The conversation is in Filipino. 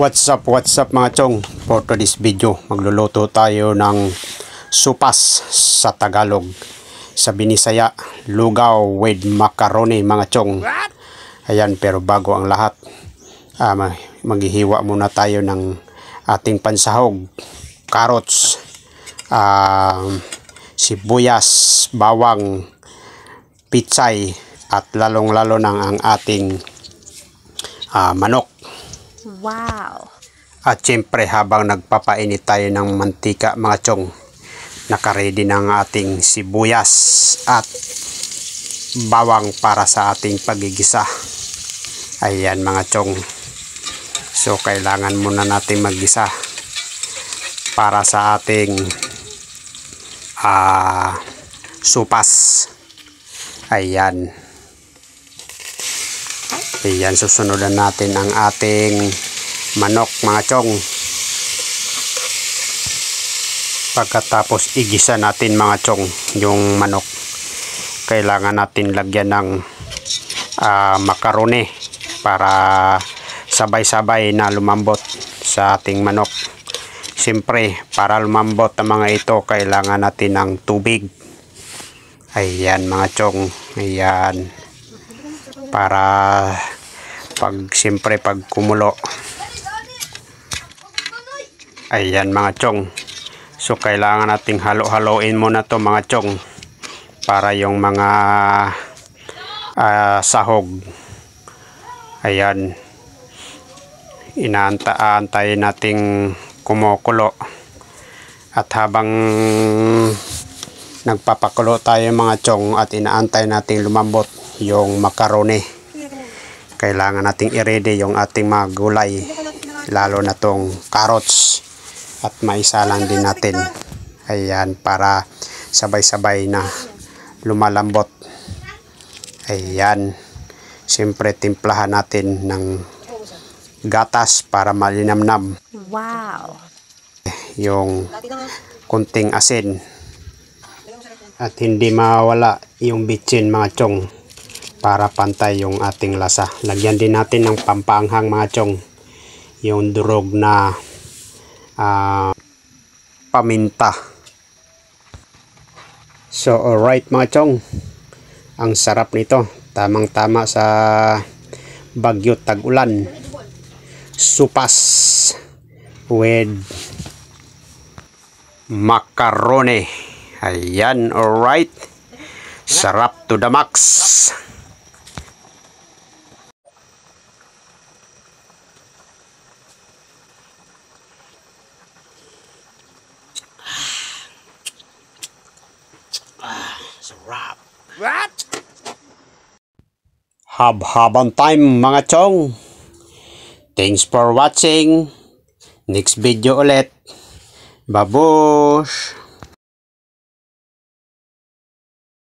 What's up mga chong? For today's video, magluluto tayo ng supas sa Tagalog. Sa Binisaya, lugaw with macaroni mga chong. Ayan, pero bago ang lahat, maghihiwa muna tayo ng ating pansahog, carrots, sibuyas, bawang, pitsay, at lalong-lalo ng ang ating manok. Wow! At syempre habang nagpapainit tayo ng mantika mga chong, nakaready na ang ating sibuyas at bawang para sa ating pagigisa. Ayan mga chong. So kailangan muna natin maggisa para sa ating supas. Ayan. Ayan, susunod natin ang ating manok mga chong. Pagkatapos igisa natin mga chong yung manok, kailangan natin lagyan ng macaroni para sabay-sabay na lumambot sa ating manok. Siyempre para lumambot ang mga ito, kailangan natin ng tubig. Ayan mga chong. Ayan, para siyempre pag kumulo. Ayan mga chong. So kailangan nating halo-haloin muna to mga chong para yung mga sahog, ayan, inaantayin nating kumukulo. At habang nagpapakulo tayo mga chong at inaantay nating lumambot yung macaroni, kailangan nating i-ready yung ating mga gulay, lalo na tong carrots, at maisalang din natin. Ayan, para sabay-sabay na lumalambot. Ayan, siyempre timplahan natin ng gatas para malinamnam. Wow! Yung kunting asin, at hindi mawala yung bitchin mga chong para pantay yung ating lasa. Lagyan din natin ng pampaanghang mga chong, yung durog na paminta. So alright mga chong, ang sarap nito, tamang tama sa bagyo tag-ulan. Supas with macaroni. Ayan, alright. Sarap to the max. Sarap. What? Hab-habang time mga chong. Thanks for watching. Next video ulit. Babush!